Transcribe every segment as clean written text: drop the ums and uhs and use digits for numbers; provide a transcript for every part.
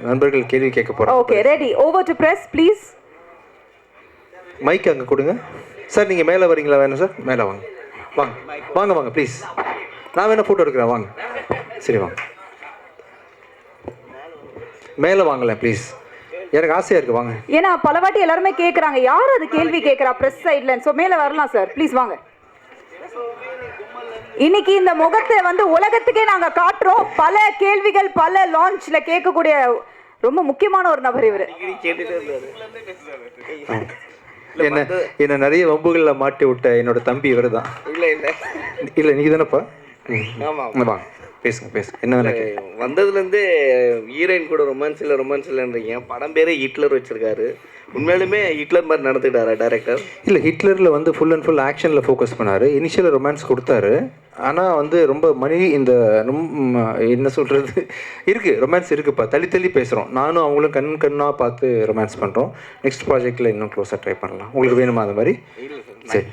நண்பர்கள் கேள்வி கேட்க போகிறாங்க. Okay, ready. Over to press please. Mic அங்கே கொடுங்க சார். நீங்கள் மேலே வரீங்களா? வேணும் சார், மேலே வாங்க. வாங்க வாங்க வாங்க ப்ளீஸ். நான் வேணா ஃபோட்டோ எடுக்கிறேன், வாங்க. சரி வாங்க, மேலே வாங்கலேன் ப்ளீஸ், எனக்கு ஆசையாக இருக்குது, வாங்க. ஏன்னா பல வாட்டி எல்லாருமே கேட்குறாங்க, யார் அது கேள்வி கேட்குறா ப்ரெஸ் சைடில். ஸோ மேலே வரலாம் சார், ப்ளீஸ் வாங்க. இன்னைக்கு இந்த முகத்தை வந்து உலகத்துக்கே நாங்கள் காட்டுறோம். பல கேள்விகள் பல லான்ச்சில் கேட்கக்கூடிய ரொம்ப முக்கியமான ஒரு நபர் இவர். என்ன நிறைய வம்புகளில் மாட்டி விட்ட என்னோட தம்பி இவர் தான். இல்லை நீங்கள் தானேப்பா? வாங்க பேசுங்க. என்ன வேணும்? வந்ததுலேருந்து ஹீரோயின் கூட ரொமான்ஸ் இல்லைன்றீங்க. படம் பேரே ஹிட்லர் வச்சிருக்காரு. உண்மையிலுமே ஹிட்லர் மாதிரி நடந்துக்கிட்டாரா டேரக்டர்? இல்லை, ஹிட்லரில் வந்து ஃபுல் அண்ட் ஃபுல் ஆக்ஷனில் ஃபோக்கஸ் பண்ணார். இனிஷியல் ரொமான்ஸ் கொடுத்தாரு, ஆனால் வந்து ரொம்ப இந்த என்ன சொல்கிறது இருக்குது, ரொமான்ஸ் இருக்குப்பா. தள்ளி பேசுகிறோம். நானும் அவங்களும் கண்ணாக பார்த்து ரொமான்ஸ் பண்ணுறோம். நெக்ஸ்ட் ப்ராஜெக்டில் இன்னும் க்ளோஸாக ட்ரை பண்ணலாம். உங்களுக்கு வேணுமா அது மாதிரி? சரி,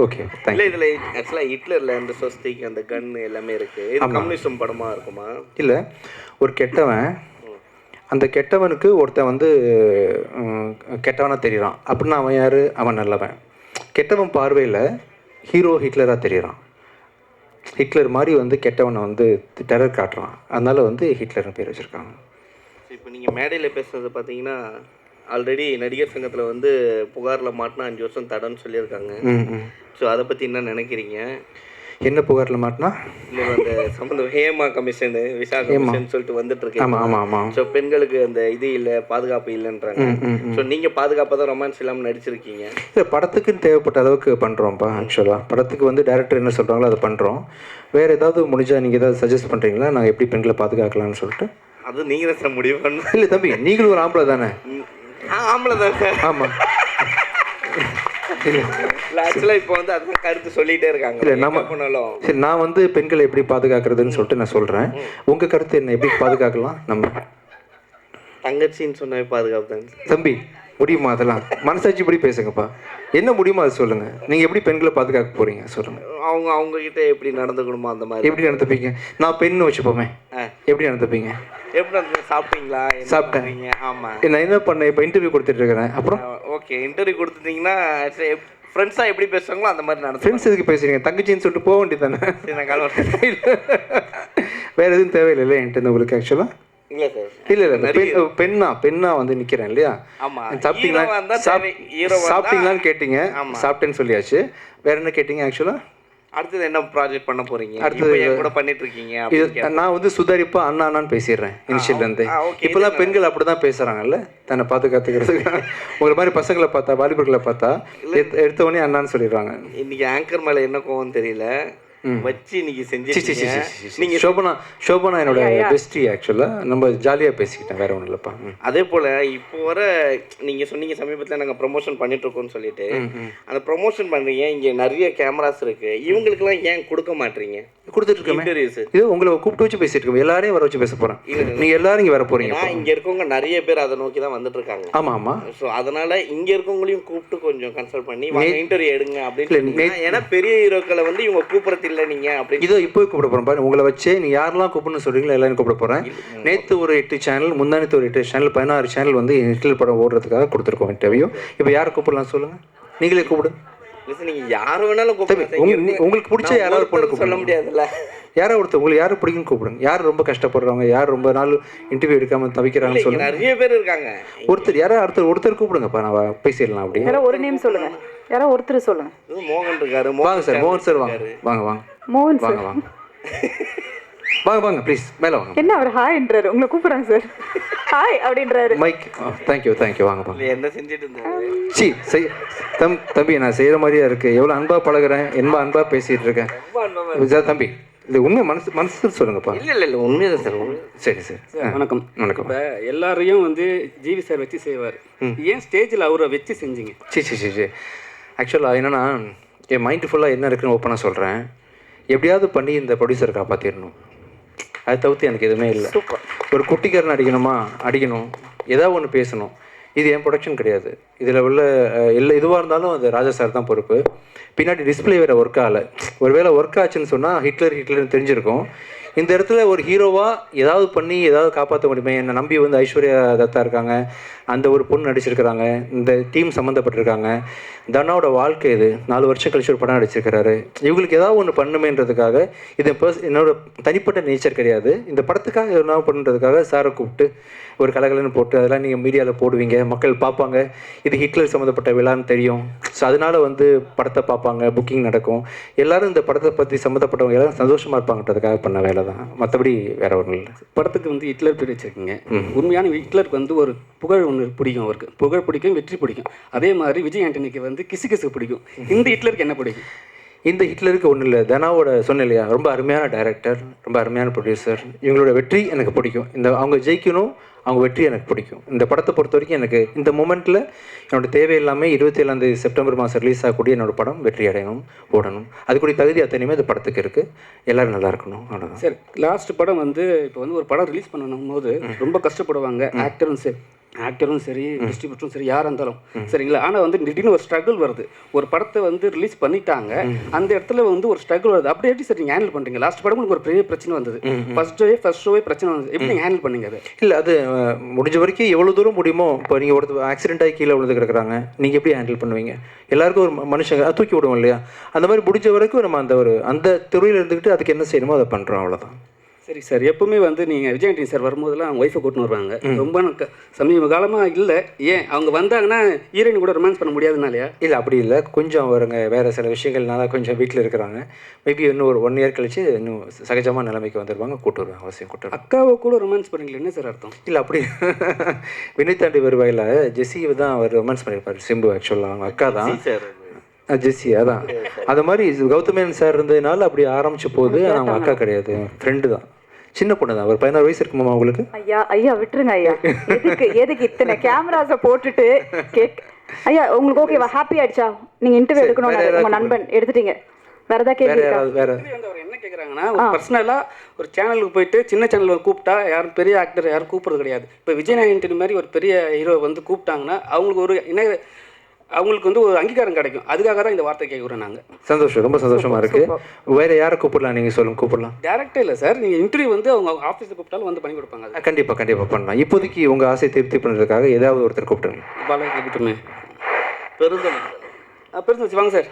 ஓகே. இல்லை, இதில் ஆக்சுவலாக ஹிட்லரில் அந்த சொஸ்திக்கு அந்த கன் எல்லாமே இருக்குது. இது கம்யூனிசம் படமாக இருக்குமா? இல்லை, ஒரு கெட்டவன், அந்த கெட்டவனுக்கு ஒருத்தன் வந்து கெட்டவனாக தெரியறான் அப்படின்னா அவன் யார்? அவன் நல்லவன். கெட்டவன் பார்வையில் ஹீரோ ஹிட்லராக தெரியறான். ஹிட்லர் மாதிரி வந்து கெட்டவனை வந்து டெரர் காட்டுறான். அதனால வந்து ஹிட்லர்னு பேர் வச்சுருக்காங்க. இப்போ நீங்கள் மேடையில் பேசுகிறது பார்த்தீங்கன்னா, ஆல்ரெடி நடிகர் சங்கத்தில் வந்து புகாரில் மாட்டினா 5 வருஷம் தடன்னு சொல்லியிருக்காங்க. ஸோ அதை பற்றி என்ன நினைக்கிறீங்க? என்ன புகாரில் மாட்டினா? இல்லை, அந்த சம்மந்தம் ஹேமா கமிஷனு, விசா கமிஷன் சொல்லிட்டு வந்துட்டு இருக்கு. ஆமாம். ஸோ பெண்களுக்கு அந்த இது இல்லை, பாதுகாப்பு இல்லைன்றாங்க. ஸோ நீங்கள் பாதுகாப்பாக தான் ரொமான்ஸ் இல்லாமல் நடிச்சிருக்கீங்க. இல்லை, படத்துக்குன்னு தேவைப்பட்ட அளவுக்கு பண்ணுறோம்ப்பா. ஆக்சுவலாக படத்துக்கு வந்து டேரக்டர் என்ன சொல்கிறாங்களோ அதை பண்ணுறோம். வேறு ஏதாவது முடிஞ்சால் நீங்கள் ஏதாவது சஜஸ்ட் பண்ணுறீங்களா? நாங்கள் எப்படி பெண்களை பாதுகாக்கலாம்னு சொல்லிட்டு? அது நீங்கள் தான் சார் முடிவு பண்ணணும். இல்லை தம்பி, நீங்களும் ஒரு ஆம்பளை தானே? ஆம்பளை தான் சார். ஆமாம். இல்லை, ஆக்சுவலாக இப்போ வந்து அதுதான் கருத்து சொல்லிகிட்டே இருக்காங்க. இல்லை, நம்ம பண்ணாலும் சரி, நான் வந்து பெண்களை எப்படி பாதுகாக்கிறதுன்னு சொல்லிட்டு நான் சொல்கிறேன். உங்கள் கருத்து என்ன? எப்படி பாதுகாக்கலாம்? நம்ம தங்கச்சின்னு சொன்னாவே பாதுகாப்பு தான் தம்பி. முடியுமா? அதெல்லாம் மனசாட்சி இப்படி பேசுங்கப்பா. என்ன முடியுமா அது சொல்லுங்கள். நீங்கள் எப்படி பெண்களை பாதுகாக்க போகிறீங்க சொல்லுங்கள். அவங்ககிட்ட எப்படி நடந்துக்கணுமோ அந்த மாதிரி. எப்படி நடந்துப்பீங்க? நான் பெண்ணு வச்சுப்போமே, எப்படி நடந்துப்பீங்க? எப்படி சாப்பிட்டீங்களா? சாப்பிட்டேன். ஆமாம். நான் என்ன பண்ணேன், இப்போ இன்டர்வியூ கொடுத்துட்டு இருக்கிறேன். அப்புறம் ஓகே, இன்டர்வியூ கொடுத்துட்டீங்கன்னா ஃப்ரெண்ட்ஸாக எப்படி பேசுவாங்களோ அந்த மாதிரி நடந்து. ஃப்ரெண்ட்ஸ் எதுக்கு பேசுகிறீங்க? தங்கச்சின்னு சொல்லிட்டு போக வேண்டியது தானே? நான் கால் வேறு எதுவும் தேவையில்லை என்கிட்ட உங்களுக்கு ஆக்சுவலாக? இல்லை சார். இல்லை, பெண்ணா வந்து நிற்கிறேன் இல்லையா? ஆமாம். சாப்பிட்டீங்களான்னு கேட்டீங்க, சாப்பிட்டேன்னு சொல்லியாச்சு. வேற என்ன கேட்டீங்க ஆக்சுவலாக? அடுத்தது என்ன ப்ராஜெக்ட் பண்ண போறீங்க? அடுத்தது என் கூட பண்ணிட்டு இருக்கீங்க. நான் வந்து சுதாரிப்பா அண்ணான்னு பேசிடுறேன் இனிஷியல்லேருந்து. இப்போதான் பெண்கள் அப்படி தான் பேசுகிறாங்கல்ல, தன்னை பாதுகாத்துக்கிறதுக்கு. உங்களை மாதிரி பசங்களை பார்த்தா, வாலிபர்களை பார்த்தா எடுத்தவொடனே அண்ணான்னு சொல்லிடுறாங்க. இன்னைக்கு ஆங்கர் மேலே என்ன கோவம் தெரியல வச்சு இன்னைக்கு செஞ்சு. நீங்கள் ஷோபனா என்னோட பெஸ்டி ஆக்சுவலாக. நம்ம ஜாலியாக பேசிக்கிட்டேன், வேற ஒன்றும் இல்லைப்பா. அதே போல் இப்போ வர நீங்கள் சொன்னீங்க சமீபத்தில் நாங்கள் ப்ரொமோஷன் பண்ணிட்டு இருக்கோம்னு சொல்லிட்டு, அந்த ப்ரொமோஷன் பண்ணுறீங்க, இங்கே நிறைய கேமராஸ் இருக்குது, இவங்களுக்குலாம் ஏன் கொடுக்க மாட்டீங்க? கொடுத்துட்டு இருக்கேன். இது உங்களை கூப்பிட்டு வச்சு பேசிட்டு இருக்கோம். எல்லாரையும் வர வச்சு பேச போகிறேன். நீங்கள் எல்லாரும் இங்கே வர போகிறீங்க. இங்கே இருக்கவங்க நிறைய பேர் அதை நோக்கி தான் வந்துட்டு இருக்காங்க. ஆமாம். ஸோ அதனால் இங்கே இருக்கவங்களையும் கூப்பிட்டு கொஞ்சம் கன்சல்ட் பண்ணி இன்டர்வியூ எடுங்க அப்படின்னு. ஏன்னா பெரிய ஹீரோக்களை வந்து இவங்க கூப்பிட்றது இல்லை நீங்கள் அப்படி. இதோ இப்போ கூப்பிட போகிறேன் பாருங்க. உங்களை வச்சு நீங்கள் யாரெல்லாம் கூப்பிடணும்னு சொல்கிறீங்களோ எல்லாரும் கூப்பிட போகிறேன். நேற்று ஒரு 8 சேனல், முந்தானத்து ஒரு 8 சேனல், 16 சேனல் வந்து ஹிட்லர் படம் ஓடுறதுக்காக கொடுத்துருக்கோம் இன்டர்வியூ. இப்போ யாரை கூப்பிடலாம் சொல்லுங்கள், நீங்களே கூப்பிடுங்க. நீங்கள் யார் வேணாலும் உங்களுக்கு பிடிச்ச யாராவது பொண்ணு சொல்ல முடியாதுல்ல. யாரோ ஒருத்தர் உங்களுக்கு யாரும் பிடிக்குன்னு கூப்பிடுங்க. யார் ரொம்ப கஷ்டப்படுறவங்க, யார் ரொம்ப நாள் இன்டர்வியூ எடுக்காம தவிக்கிறாங்கன்னு சொல்லுங்க. நிறைய பேர் இருக்காங்க. ஒருத்தர் யாராவது ஒருத்தர் கூப்பிடுங்கப்பா, நான் பேசிடலாம். அப்படி யாரோ ஒரு நேம் சொல்லுங்க, யாரோ ஒருத்தர் சொல்லுங்க. மோகன் இருக்காரு. வாங்க சார், மோகன் சார் வாங்க. மோகன் சார் வாங்க ப்ளீஸ், மேலே வாங்க. என்ன அவர் ஹாய்ன்றாரு, உங்களை கூப்பிடுறாங்க சார். ஹாய் அப்படின்றாரு. மைக். தேங்க்யூ வாங்க. என்ன செஞ்சுட்டு இருந்தாரு? தம்பி, நான் செய்கிற மாதிரியா இருக்கு. எவ்வளோ அன்பாக பழகுறேன், அன்பாக பேசிகிட்டு இருக்கேன் தம்பி. இது உண்மை மனசு சொல்லுங்கப்பா. இல்லை உண்மைதான் சார். சரி. வணக்கம். இப்போ எல்லாரையும் வந்து ஜிவி சார் வச்சு செய்வார், ஏன் ஸ்டேஜில் அவரை வச்சு செஞ்சீங்க? சரி. ஆக்சுவலாக என்னென்னா, என் மைண்டு ஃபுல்லாக என்ன இருக்குன்னு ஓப்பனாக சொல்கிறேன். எப்படியாவது பண்ணி இந்த ப்ரொடியூசரை காப்பாற்றிடணும். அதை தவிர்த்து எனக்கு எதுவுமே இல்லை. ஒரு குட்டிக்காரன் அடிக்கணும், ஏதாவது ஒன்று பேசணும். இது என் ப்ரொடக்ஷன் கிடையாது. இதில் உள்ள இதுவாக இருந்தாலும் அது ராஜா சார் தான் பொறுப்பு. பின்னாடி டிஸ்பிளே வேறு ஒர்க் ஆகலை. ஒருவேளை ஒர்க் ஆச்சுன்னு சொன்னால் ஹிட்லர்னு தெரிஞ்சிருக்கும். இந்த இடத்துல ஒரு ஹீரோவாக ஏதாவது பண்ணி ஏதாவது காப்பாற்ற முடியுமே, என்னை நம்பி வந்து ஐஸ்வர்யா தத்தா இருக்காங்க, அந்த ஒரு பொண்ணு நடிச்சிருக்கிறாங்க, இந்த டீம் சம்மந்தப்பட்டிருக்காங்க, தனாவோட வாழ்க்கை இது 4 வருஷம் கழிச்சு ஒரு படம் நடிச்சிருக்கிறாரு, இவங்களுக்கு ஏதாவது ஒன்று பண்ணுமேன்றதுக்காக, இது என்னோட தனிப்பட்ட நேச்சர் கிடையாது, இந்த படத்துக்காக என்ன பண்ணுறதுக்காக சாரை கூப்பிட்டு ஒரு கலகலன்னு போட்டு அதெல்லாம் நீங்கள் மீடியாவில் போடுவீங்க, மக்கள் பார்ப்பாங்க, இது ஹிட்லர் சம்மந்தப்பட்ட விழான்னு தெரியும், ஸோ அதனால் வந்து படத்தை பார்ப்பாங்க, புக்கிங் நடக்கும், எல்லோரும் இந்த படத்தை பற்றி சம்மந்தப்பட்டவங்க எல்லோரும் சந்தோஷமாக இருப்பாங்கன்றதுக்காக பண்ண வேலை தான், மற்றபடி வேறு ஒன்றும் இல்லை. படத்துக்கு வந்து ஹிட்லர் பேர் வச்சுருக்கீங்க. உண்மையான ஹிட்லருக்கு வந்து ஒரு புகழ் ஒன்று பிடிக்கும், அவருக்கு புகழ் பிடிக்கும், வெற்றி பிடிக்கும். அதே மாதிரி விஜய் ஆண்டனிக்கு வந்து கிசு கிசு பிடிக்கும். இந்த ஹிட்லருக்கு என்ன பிடிக்கும்? இந்த ஹிட்லருக்கு ஒன்றும் இல்லை, தனாவோட சொன்னேன் இல்லையா, ரொம்ப அருமையான டைரக்டர், ரொம்ப அருமையான ப்ரொடியூசர், இவங்களோட வெற்றி எனக்கு பிடிக்கும், இந்த அவங்க ஜெயிக்கணும், அவங்க வெற்றி எனக்கு பிடிக்கும். இந்த படத்தை பொறுத்த வரைக்கும் எனக்கு இந்த மூமெண்ட்டில் என்னோட தேவை இல்லாமல் 27 செப்டம்பர் மாதம் ரிலீஸ் ஆகக்கூடிய என்னோடய படம் வெற்றி அடையணும், ஓடணும், அதுக்குரிய தகுதி அத்தனையுமே இந்த படத்துக்கு இருக்குது, எல்லோரும் நல்லா இருக்கணும், அவ்வளோதான். சரி, லாஸ்ட் படம் வந்து இப்போ வந்து ஒரு படம் ரிலீஸ் பண்ணணும் போது ரொம்ப கஷ்டப்படுவாங்க ஆக்டரும் சரி டிஸ்ட்ரிபியூட்டரும் சரி யாராக இருந்தாலும் சரிங்களா. ஆனால் வந்து திடீர்னு ஒரு ஸ்ட்ரகிள் வருது, ஒரு படத்தை வந்து ரிலீஸ் பண்ணிட்டாங்க, அந்த இடத்துல வந்து ஒரு ஸ்ட்ரகிள் வருது, அப்படி எப்படி சார் நீங்கள் ஹேண்டில் பண்ணுறீங்க? லாஸ்ட் படம் உங்களுக்கு ஒரு பெரிய பிரச்சனை வந்தது, ஃபர்ஸ்ட் ஷோவே பிரச்சனை வந்தது, எப்படி நீங்கள் ஹேண்டில் பண்ணீங்க? அது இல்லை, அது முடிஞ்ச வரைக்கும் எவ்வளோ தூரம் முடியுமோ. இப்போ நீங்கள் ஒருத்தர் ஆக்சிடென்ட் ஆகி கீழே விழுந்து கிடக்குறாங்க, நீங்கள் எப்படி ஹேண்டில் பண்ணுவீங்க? எல்லாருக்கும் ஒரு மனுஷங்க தூக்கி விடுவோம் இல்லையா, அந்த மாதிரி முடிஞ்ச வரைக்கும் நம்ம அந்த துறையில் இருந்துக்கிட்டு அதுக்கு என்ன செய்யணுமோ அதை பண்ணுறோம், அவ்வளோதான். சரி சார், எப்பவுமே வந்து நீங்கள் விஜய் ஆண்டனி சார் வரும்போதெல்லாம் அவங்க ஒய்ஃபை கூட்டின்னு வருவாங்க, ரொம்ப சமீப காலமாக இல்லை, ஏன் அவங்க வந்தாங்கன்னா ஹீரோயின் கூட ரொமான்ஸ் பண்ண முடியாதுனாலையா? இல்லை, அப்படி இல்லை, கொஞ்சம் அவருங்க வேறு சில விஷயங்கள்னால கொஞ்சம் வீட்டில் இருக்கிறாங்க, மேபி இன்னும் ஒரு 1 இயர் கழிச்சு இன்னும் சகஜமாக நிலைமைக்கு வந்துடுவாங்க, கூட்டு வருவாங்க, அவசியம் கூட்டு வருவாங்க. அக்காவை கூட ரொமான்ஸ் பண்ணீங்களா? என்ன சார் அர்த்தம்? இல்லை, அப்படி வினை தாண்டி வருவாயில் ஜெஸ்ஸியை தான் அவர் ரொமான்ஸ் பண்ணியிருப்பார், சிம்பு ஆக்சுவலாக அவங்க அக்கா தான் ஜெஸ்ஸி, அதான் அது மாதிரி கௌதமேன் சார் இருந்ததுனால அப்படி ஆரம்பிச்ச போது அவங்க அக்கா கிடையாது, ஃப்ரெண்டு தான், சின்ன பொண்ணு தான், ஒரு 16 வயசு இருக்குமா உங்களுக்கு? ஐயா விட்டுருங்க ஐயா, எதுக்கு இத்தனை கேமராஸை போட்டுட்டு ஐயா உங்களுக்கு ஓகேவா, ஹாப்பி ஆயிடுச்சா? நீங்க இன்டர்வியூ எடுக்கணும், உங்க நண்பன் எடுத்துட்டீங்க, வேற ஏதாவது கேள்வி இருக்கா? வேற என்ன கேட்குறாங்கன்னா, ஒரு பர்சனலாக ஒரு சேனலுக்கு போயிட்டு சின்ன சேனல் கூப்பிட்டா யாரும் பெரிய ஆக்டர் யாரும் கூப்பிட்றது கிடையாது. இப்போ விஜய் ஆண்டனி மாதிரி ஒரு பெரிய ஹீரோ வந்து கூப்பிட்டாங்கன்னா அவங்களுக்கு ஒரு அவங்களுக்கு வந்து ஒரு அங்கீகாரம் கிடைக்கும், அதுக்காக தான் இந்த வார்த்தை கேட்குறோம் நாங்கள். சந்தோஷம், ரொம்ப சந்தோஷமாக இருக்குது. வேறு யாரை கூப்பிடலாம் நீங்கள் சொல்லுங்கள், கூப்பிடலாம். டேரக்டே இல்லை சார், நீங்கள் இன்டர்வியூ வந்து அவங்க ஆஃபீஸில் கூப்பிட்டாலும் வந்து பண்ணி கொடுப்பாங்க. கண்டிப்பாக பண்ணலாம். இப்போதைக்கு உங்கள் ஆசையை திருப்தி பண்ணுறதுக்காக ஏதாவது ஒருத்தர் கூப்பிட்டுருங்க. பாலாஜி கூப்பிட்டுருமே, பெருந்தம் வாங்க சார்.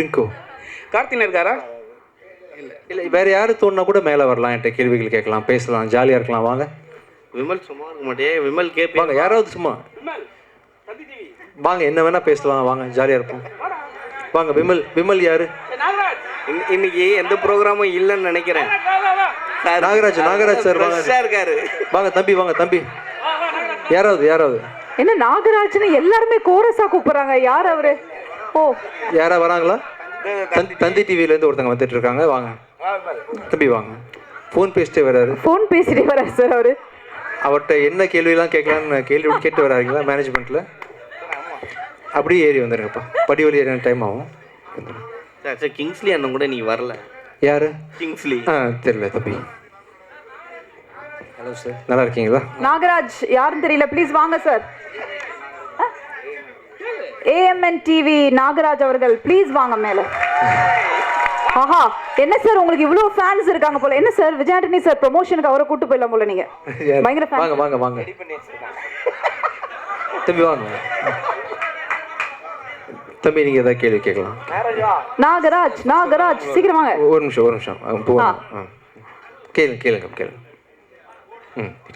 ரிங்கு கார்த்தினா இருக்காரா? இல்லை, வேறு யார் தோணுனா கூட மேலே வரலாம், என்கிட்ட கேள்விகள் கேட்கலாம், பேசலாம், ஜாலியாக இருக்கலாம். வாங்க. விமல் சும்மா இருக்க மாட்டே, விமல் வாங்க, யாராவது சும்மா வாங்க, என்ன வேணா பேசலாம், வாங்க, ஜாலியாக இருப்போம். வாங்க. விமல் யாரு? இன்னைக்கு எந்த ப்ரோக்ராமும் இல்லைன்னு நினைக்கிறேன். நாகராஜ் சார் இருக்காரு. வாங்க தம்பி. யாராவது என்ன நாகராஜ்னு எல்லாருமே கோரஸா கூப்பிடுறாங்க, யார் அவரு? ஓ, யாரா வராங்களா? தந்தி டிவிலேருந்து ஒருத்தங்க வந்துட்டு இருக்காங்க, வாங்க தம்பி வாங்க. ஃபோன் பேசிட்டே வராரு சார். அவர்கிட்ட என்ன கேள்வியெல்லாம் கேட்கலான்னு கேட்டு வராங்களா மேனேஜ்மெண்ட்டில்? அப்படியே ஏறி வந்துடுங்கப்பா, படி வழி ஏறின டைம் ஆகும். சார் கிங்ஸ்லி அண்ணன் கூட நீங்கள் வரல. யார்? கிங்ஸ்லி. தெரியல தம்பி. ஹலோ சார், நல்லா இருக்கீங்களா? நாகராஜ் யாருன்னு தெரியல, ப்ளீஸ் வாங்க சார். AMN டிவி நாகராஜ் அவர்கள் ப்ளீஸ் வாங்க மேல. ஆஹா, என்ன சார் உங்களுக்கு இவ்வளோ ஃபேன்ஸ் இருக்காங்க போல, என்ன சார் விஜய் ஆண்டனி சார் ப்ரொமோஷனுக்கு அவரை கூட்டு போயிடலாம் போல நீங்க, பயங்கர ஃபேன். வாங்க தம்பி, வாங்க தம்பி, நீங்க ஏதாவது கேள்வி கேட்கலாம். நாகராஜ் சீக்கிரம் வாங்க. ஒரு நிமிஷம் கேளுங்க.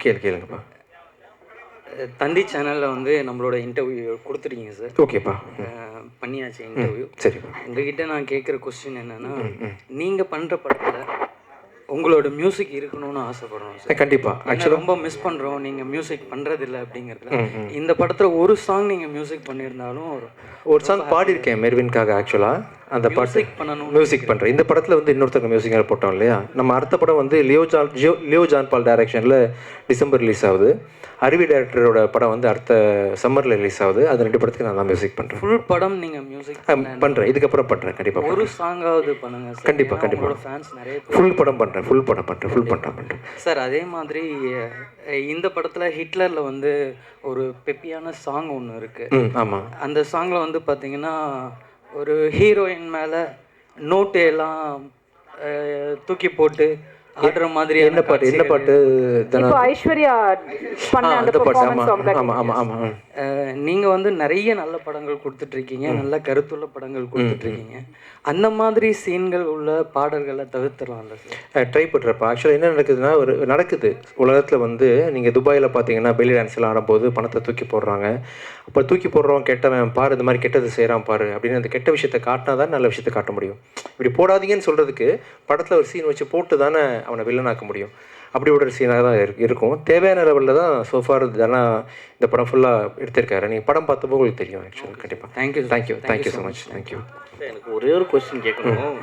கேளுங்கப்பா. தந்தி சேனலில் வந்து நம்மளோட இன்டர்வியூ கொடுத்துருக்கீங்க சார். ஓகேப்பா, பண்ணியாச்சு இன்டர்வியூ. சரிப்பா. உங்ககிட்ட நான் கேட்குற கொஸ்டின் என்னென்னா, நீங்கள் பண்ணுற படத்தில் உங்களோட மியூசிக் இருக்கணும்னு ஆசைப்படுறோம் சார். கண்டிப்பாக. ஆக்சுவலாக ரொம்ப மிஸ் பண்ணுறோம், நீங்கள் மியூசிக் பண்ணுறதில்ல அப்படிங்கிறதுல. இந்த படத்தில் ஒரு சாங் நீங்கள் மியூசிக் பண்ணியிருந்தாலும் ஒரு சாங் பாடியிருக்கேன் மெர்வின்காக. ஆக்சுவலாக அந்த பாட்டு மியூசிக் பண்ணுறேன். இந்த படத்தில் வந்து இன்னொருத்தங்க மியூசிக்காக போட்டோம் இல்லையா, நம்ம அடுத்த படம் வந்து லியோ ஜான் பால் டைரக்ஷனில் டிசம்பர் ரிலீஸ் ஆகுது. அருவி டைரக்டரோட படம் வந்து அடுத்த சம்மரில் ரிலீஸ் ஆகுது. அது 2 படத்துக்கு நான் தான் மியூசிக் பண்ணுறேன். ஃபுல் படம் நீங்கள் மியூசிக் பண்ணுறேன், இதுக்கப்புறம் பண்ணுறேன் கண்டிப்பாக. ஒரு சாங்காவது பண்ணுங்க சார். கண்டிப்பாக ஃபேன்ஸ் நிறைய ஃபுல் படம் பண்ணுறேன் சார். அதே மாதிரி இந்த படத்தில் ஹிட்லரில் வந்து ஒரு பெப்பியான சாங் ஒன்று இருக்குது. ஆமாம். அந்த சாங்கில் வந்து பார்த்தீங்கன்னா ஒரு ஹீரோயின் மேலே நோட்டு எல்லாம் தூக்கி போட்டு ஆடுற மாதிரி என்ன பாட்டு இப்போ ஐஸ்வர்யா பண்ண அந்த அந்த பாட்டு பெர்ஃபார்மன்ஸ் சாங் ஆமாம் ஆமாம் ஆமாம் நீங்கள் வந்து நிறைய நல்ல படங்கள் கொடுத்துட்ருக்கீங்க நல்ல கருத்துள்ள படங்கள் கொடுத்துட்ருக்கீங்க அந்த மாதிரி சீன்கள் உள்ள பாடல்களை தவிர்த்துடலாம்ல சார் ட்ரை பண்ணுறப்ப ஆக்சுவலாக என்ன நடக்குதுன்னா நடக்குது உலகத்தில் வந்து நீங்கள் துபாயில் பார்த்தீங்கன்னா பெல்லி டான்ஸ்லாம் ஆடும்போது பணத்தை தூக்கி போடுறாங்க. அப்போ தூக்கி போடுறவன் கெட்டவன் பாரு, இந்த மாதிரி கெட்டது செய்கிறான் பாரு அப்படின்னு அந்த கெட்ட விஷயத்தை காட்டினா தான் நல்ல விஷயத்தை காட்ட முடியும். இப்படி போடாதீங்கன்னு சொல்கிறதுக்கு படத்தில் ஒரு சீன் வச்சு போட்டு தானே அவனை வில்லனாக்க முடியும். அப்படி ஒரு சீனாக தான் இருக்கும். தேவையான லெவலில் தான் சோஃபார் இதெல்லாம் இந்த படம் ஃபுல்லாக எடுத்திருக்காரு. நீங்கள் படம் பார்த்தப்போ உங்களுக்கு தெரியும் ஆக்சுவலாக. கண்டிப்பாக தேங்க்யூ ஸோ மச். தேங்க்யூ. எனக்கு ஒரே ஒரு கொஸ்டின் கேட்கணும்.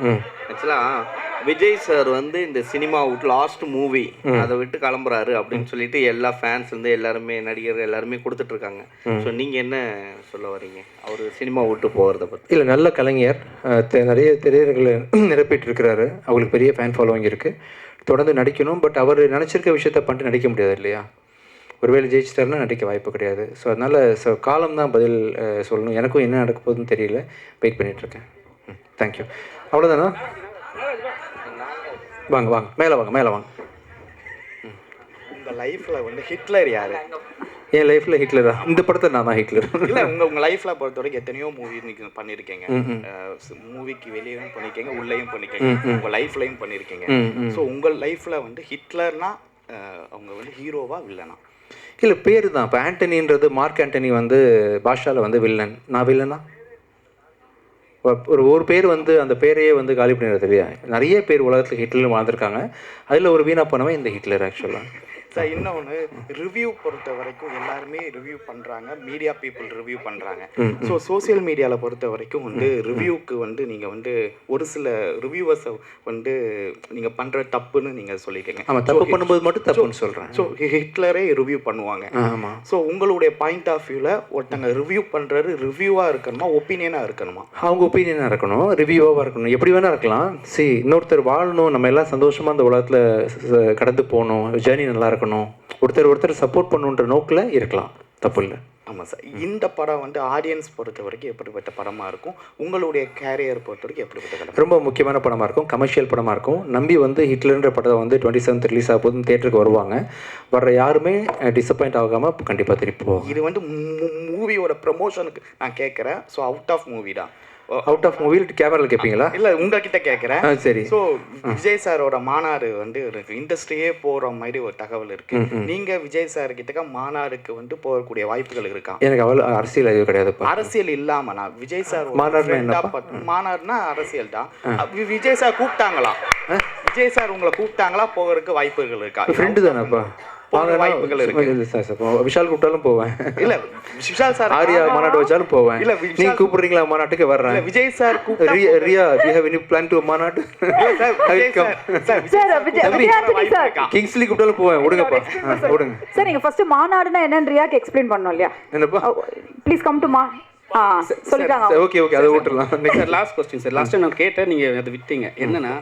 ஆக்சுவலாக விஜய் சார் வந்து இந்த சினிமா விட்டு லாஸ்ட் மூவி அதை விட்டு கிளம்புறாரு அப்படின்னு சொல்லிட்டு எல்லா ஃபேன்ஸ் வந்து எல்லாருமே நடிகர்கள் எல்லாருமே கொடுத்துட்ருக்காங்க. ஸோ நீங்கள் என்ன சொல்ல வரீங்க அவர் சினிமா விட்டு போகிறத பற்றி? இல்லை, நல்ல கலைஞர், நிறைய திரையரங்களை நிரப்பிட்டு இருக்கிறாரு. அவங்களுக்கு பெரிய ஃபேன் ஃபாலோவிங் இருக்குது. தொடர்ந்து நடிக்கணும். பட் அவர் நினச்சிருக்க விஷயத்த பண்ணிட்டு நடிக்க முடியாது இல்லையா? ஒருவேளை ஜெயிச்சிட்டாருன்னா நடிக்க வாய்ப்பு கிடையாது. ஸோ அதனால் காலம் தான் பதில் சொல்லணும். எனக்கும் என்ன நடக்க போகுதுன்னு தெரியல, வெயிட் பண்ணிகிட்ருக்கேன். தேங்க்யூ. அவ்வளோதானா? வாங்க வாங்க மேலே வாங்க மேலே வாங்க. உங்கள் லைஃப்பில் வந்து ஹிட்லர் யார்? என் லைஃப்பில் ஹிட்லரா? இந்த படத்தில் நான் தான் ஹிட்லர். இல்லை, உங்கள் லைஃப்பில் பொறுத்த வரைக்கும் எத்தனையோ மூவி நீங்கள் பண்ணியிருக்கீங்க. மூவிக்கு வெளியேயும் பண்ணியிருக்கீங்க, உள்ளேயும் பண்ணியிருக்கீங்க, உங்கள் லைஃப்லையும் பண்ணியிருக்கீங்க. ஸோ உங்கள் லைஃப்பில் வந்து ஹிட்லர்னா அவங்க வந்து ஹீரோவா வில்லனா? இல்லை, பேர் தான். இப்போ ஆண்டனின்றது மார்க் ஆண்டனி வந்து பாஷாவில் வந்து வில்லன். நான் வில்லனா? ஒரு பேர் வந்து அந்த பேரையே வந்து காலி பண்ணிடுறது இல்லையா? நிறைய பேர் உலகத்தில் ஹிட்லர் வாழ்ந்துருக்காங்க. அதில் ஒரு வீணா பண்ணவன் இந்த ஹிட்லர் ஆக்சுவலாக. சார், இன்னொன்று ரிவ்யூ பொறுத்த வரைக்கும் எல்லாருமே ரிவ்யூ பண்ணுறாங்க, மீடியா பீப்புள் ரிவ்யூ பண்ணுறாங்க. ஸோ சோசியல் மீடியாவில் பொறுத்த வரைக்கும் வந்து ரிவ்யூக்கு வந்து நீங்கள் வந்து ஒரு சில ரிவ்யூவர்ஸை வந்து நீங்கள் பண்ணுற தப்புன்னு நீங்கள் சொல்லியிருக்கீங்க. ஆமாம், தப்பு பண்ணும்போது மட்டும் தப்புன்னு சொல்கிறேன். ஸோ ஹிட்லரே ரிவ்யூ பண்ணுவாங்க. ஆமாம். ஸோ உங்களுடைய பாயிண்ட் ஆஃப் வியூவில் ஒருத்தங்க ரிவ்யூ பண்ணுறது ரிவ்யூவாக இருக்கணுமா, ஒப்பீனியனாக இருக்கணுமா? அவங்க ஒப்பீனியனாக இருக்கணும், ரிவ்யூவாக இருக்கணும், எப்படி வேணால் இருக்கலாம். இன்னொருத்தர் வாழணும், நம்ம எல்லாம் சந்தோஷமாக அந்த உலகத்தில் கடந்து போகணும், ஜேர்னி நல்லா இருக்கணும், ஒருத்தர் சப்போர்ட் பண்ணுன்ற நோக்கில் இருக்கலாம், தப்பு இல்லை. ஆமாம் சார். இந்த படம் வந்து ஆடியன்ஸ் பொறுத்த வரைக்கும் எப்படிப்பட்ட படமாக இருக்கும்? உங்களுடைய கேரியர் பொறுத்த வரைக்கும் எப்படிப்பட்ட படம்? ரொம்ப முக்கியமான படமாக இருக்கும், கமர்ஷியல் படமாக இருக்கும். நம்பி வந்து ஹிட்லர்ன்ற படத்தை வந்து 27th ரிலீஸ் ஆக போதும் தேட்டருக்கு வருவாங்க. வர்ற யாருமே டிசப்பாயிண்ட் ஆகாமல் கண்டிப்பாக திருப்பி போவாங்க. இது வந்து மூவியோட ப்ரமோஷனுக்கு நான் கேட்குறேன். ஸோ அவுட் ஆஃப் மூவி தான். அவுட் ஆஃப் மூவி கேமராவில் கேட்பீங்களா? இல்லை, உங்ககிட்ட கேட்குறேன். சரி. ஸோ விஜய் சாரோட மாநாடு வந்து இண்டஸ்ட்ரியே போகிற மாதிரி ஒரு தகவல் இருக்கு. நீங்கள் விஜய் சார் கிட்ட மாநாடுக்கு வந்து போகக்கூடிய வாய்ப்புகள் இருக்கா? எனக்கு அவ்வளோ அரசியல் எதுவும் கிடையாது. அரசியல் இல்லாமல் நான் விஜய் சார் மாநாடுனா அரசியல் தான். விஜய் சார் கூப்பிட்டாங்களாம், விஜய் சார் உங்களை கூப்பிட்டாங்களா, போகிறதுக்கு வாய்ப்புகள் இருக்கா? ஃப்ரெண்டு தானேப்பா, வாய்ப்புகள் இருக்கு. விஷால் கூப்பிட்டாலும் போவேன். இல்ல, விஷால் சார் ஆரியா மாநாடு வச்சாலும் போவேன். இல்ல, நீங்க கூப்பிடுறீங்களா மாநாட்டுக்கு வர்றேன். Vijay sir Riya, we have any plan to மாநாடு? கிங்ஸ்லி கூப்பிட்டாலும் போவேன். விடுங்கப்பா, விடுங்க சார். நீங்க ஃபர்ஸ்ட் மாநாடுனா என்னன்னு ரியாக்கு எக்ஸ்பிளைன் பண்ணணும் இல்லையா? என்னப்பா? ப்ளீஸ் கம் டு சொல்லிட்டாங்க. ஓகே அதை விட்டுறலாம். Sir, last question sir. Last time நான் கேட்டேன், நீங்கள் அதை விட்டீங்க. என்னன்னா,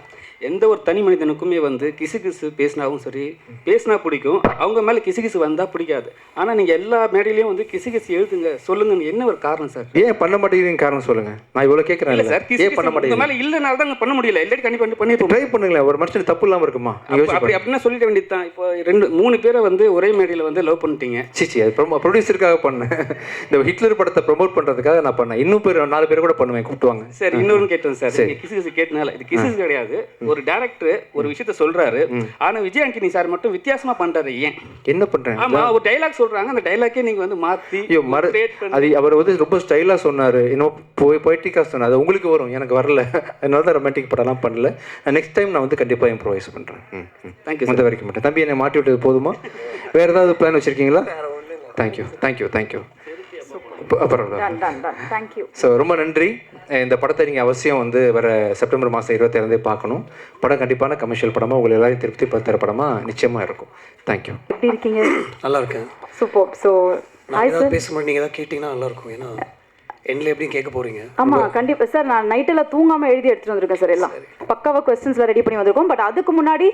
எந்த ஒரு தனி மனிதனுக்குமே வந்து கிசு பேசினாவும் சரி, பேசினா பிடிக்கும், அவங்க மேலே கிசு வந்தால் பிடிக்காது. ஆனால் நீங்கள் எல்லா மேடையிலையும் வந்து கிசு எழுதுங்க சொல்லுங்க, என்ன ஒரு காரணம் சார்? ஏன் பண்ண மாட்டேங்கிறீங்க? காரணம் சொல்லுங்க. நான் இவ்வளோ கேட்குறேன். இல்லை சார், ஏன் பண்ண மாட்டேங்க? மேலே இல்லைனால தான் பண்ண முடியல. இல்லாட்டி கண்டிப்பாக பண்ணி ட்ரை பண்ணுங்களேன். ஒரு மனுஷன் தப்பு இல்லாமல் இருக்குமா? அப்படின்னா சொல்லிட வேண்டியது தான். இப்போ 2-3 பேரை வந்து ஒரே மேடையில் வந்து லவ் பண்ணிட்டீங்க. சிச்சி, அது ப்ரொடியூசருக்காக பண்ணேன். இந்த ஹிட்லர் படத்தை ப்ரொமோட் பண்ணுறதுக்காக நான் பண்ணேன். இன்னும் 4 பேர் கூட பண்ணுவேன், கூப்பிட்டுவாங்க. சரி, இன்னொரு கேட்டேன் சார். கிசு கேட்டனால இது கிசு கிடையாது. ஒரு டேரக்டர் ஒரு விஷயத்த சொல்றாரு, ஆனா விஜய் ஆண்டனி சார் மட்டும் வித்தியாசமா பண்றாரு. ஏன் என்ன பண்றாங்க? ஆமா, ஒரு டயலாக் சொல்றாங்க, அந்த டயலாக்கே நீங்க வந்து மாத்தி அது அவர் வந்து ரொம்ப ஸ்டைலா சொன்னாரு, இன்னும் பொய்டிக்கா சொன்னாரு. அது உங்களுக்கு வரும், எனக்கு வரல. அதனால தான் ரொமான்டிக் படம்லாம் பண்ணல. நெக்ஸ்ட் டைம் நான் வந்து கண்டிப்பா இம்ப்ரோவைஸ் பண்றேன். தேங்க்யூ. அந்த வரைக்கும் மட்டும் தம்பி என்னை மாட்டி விட்டது போதுமா? வேற ஏதாவது பிளான் வச்சிருக்கீங்களா? தேங்க்யூ. ஸோ ரொம்ப நன்றி. இந்த படத்தை நீங்கள் அவசியம் வந்து வர செப்டம்பர் மாதம் 27 பார்க்கணும். படம் கண்டிப்பான கமர்ஷியல் படமாக உங்களை எல்லாரையும் திருப்தி படுத்துகிற படமாக நிச்சயமாக இருக்கும். தேங்க்யூ. எப்படி இருக்கீங்க? நல்லா இருக்கேன். சூப்பர். ஸோ நான் பேசும்போது நீங்கள் தான் கேட்டிங்கன்னா நல்லாயிருக்கும். ஏன்னா எண்ணில் எப்படியும் கேட்க போகிறீங்க. ஆமாம், கண்டிப்பாக சார். நான் நைட்டெல்லாம் தூங்காமல் எழுதி எடுத்துகிட்டு வந்திருக்கேன் சார். எல்லாம் பக்காவாக கொஸ்டின்ஸ்லாம் ரெடி பண்ணி வந்திருக்கோம். பட் அதுக்கு முன்னாடி